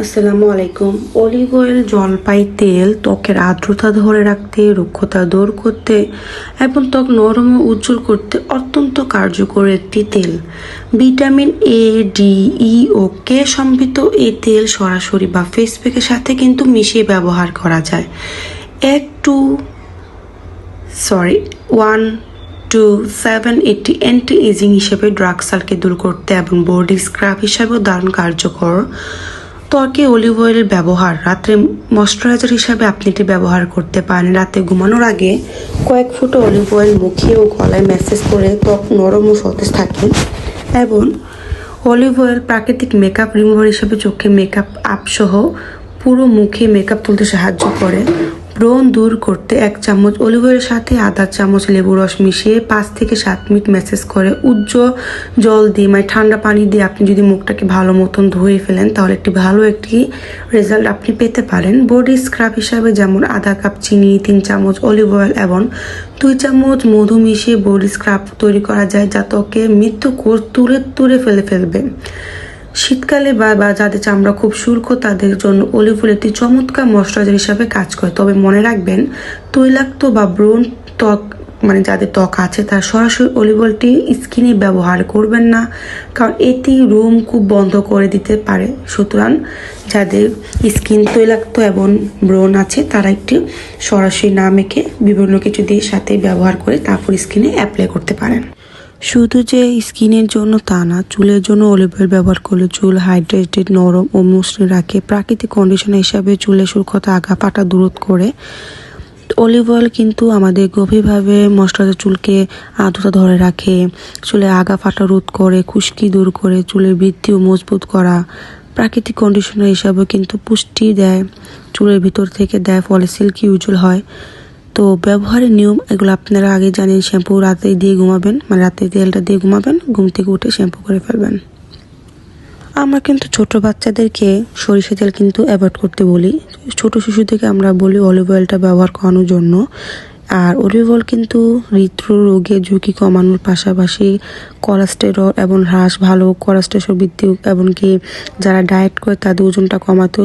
আসসালামু আলাইকুম। Olive oil জলপাই তেল ত্বকের আর্দ্রতা ধরে রাখতে, রুক্ষতা দূর করতে এবং ত্বক নরম ও উজ্জ্বল করতে অত্যন্ত কার্যকর একটি তেল। ভিটামিন এ, ডি, ই ও কে সমৃদ্ধ এই তেল সরাসরি বা ফেস প্যাকের সাথে কিন্তু মিশিয়ে ব্যবহার করা যায়। 1-7 এটি অ্যান্টি এজিং হিসেবে ড্রাগ সার্কেল দূর করতে এবং বডি স্ক্রাব হিসাবেও দারুণ কার্যকর। ত্বকে অলিভ অয়েলের ব্যবহার রাত্রে ময়শ্চারাইজার হিসাবে আপনি এটি ব্যবহার করতে পারেন। রাতে ঘুমানোর আগে কয়েক ফোঁটা অলিভ অয়েল মুখে ও গলায় ম্যাসেজ করে ত্বক নরম ও সতেজ থাকে। এবং অলিভ অয়েল প্রাকৃতিক মেকআপ রিমুভার হিসেবে চোখে মেকআপ আপ সহ পুরো মুখে মেকআপ তুলতে সাহায্য করে। ব্রণ দূর করতে 1 চামচ অলিভ অয়েলের সাথে আধা চামচ লেবু রস মিশিয়ে 5 থেকে 7 মিনিট ম্যাসেজ করে উজ্জ্বল জল দিয়ে ঠান্ডা পানি দিয়ে আপনি যদি মুখটাকে ভালো মতন ধুয়ে ফেলেন তাহলে ভালো একটি রেজাল্ট আপনি পেতে পারেন। বডি স্ক্রাব হিসাবে যেমন আধা কাপ চিনি, 3 চামচ অলিভ অয়েল এবং 2 চামচ মধু মিশিয়ে বডি স্ক্রাব তৈরি করা যায়, যা ত্বকে মৃত্যু কোষ তুলে ফেলবে। শীতকালে বা যাদের চামড়া খুব শুষ্ক তাদের জন্য অলিভ অয়েল একটি চমৎকার ময়শ্চারাইজার হিসাবে কাজ করে। তবে মনে রাখবেন, তৈলাক্ত বা ব্রণ ত্বক যাদের ত্বক আছে তারা সরাসরি অলিভ অয়েলটি স্কিনে ব্যবহার করবেন না, কারণ এটি রুম খুব বন্ধ করে দিতে পারে। সুতরাং যাদের স্কিন তৈলাক্ত এবং ব্রণ আছে তারা একটি সরাসরি না মেখে বিভিন্ন কিছু দিয়ে সাথে ব্যবহার করে তারপর স্কিনে অ্যাপ্লাই করতে পারেন। শুধু যে স্কিনের জন্য তা না, চুলের জন্য অলিভ অয়েল ব্যবহার করলে চুল হাইড্রেটেড, নরম ও মসৃণ রাখে। প্রাকৃতিক কন্ডিশনার হিসাবে চুলের সূক্ষ্মতা, আগা ফাটা দূর করে। অলিভ অয়েল কিন্তু আমাদের গভীরভাবে ময়শ্চারাইজার চুলকে আর্দ্রতা ধরে রাখে, চুলে আগা ফাটা রোধ করে, খুশকি দূর করে, চুলের বৃদ্ধি ও মজবুত করা। প্রাকৃতিক কন্ডিশনার হিসাবে কিন্তু পুষ্টি দেয়, চুলের ভিতর থেকে দেয়, ফলে সিল্কি উজ্জ্বল হয়। তো ব্যবহারের নিয়ম এগুলো আপনারা আগে জানেন। শ্যাম্পু রাতে দিয়ে ঘুমাবেন, রাতে তেলটা দিয়ে ঘুমাবেন, ঘুম থেকে উঠে শ্যাম্পু করে ফেলবেন। আমরা কিন্তু ছোট বাচ্চাদেরকে সরিষা তেল কিন্তু অ্যাভয়েড করতে বলি। ছোট শিশুদেরকে আমরা বলি অলিভ অয়েলটা ব্যবহার করানোর জন্য। আর অলিভ অয়েল কিন্তু হৃদরোগের ঝুঁকি কমানোর পাশাপাশি কোলেস্টেরল এবং হ্রাস, ভালো কোলেস্টেরল বৃদ্ধি, এমনকি যারা ডায়েট করে তাদের ওজনটা কমাতেও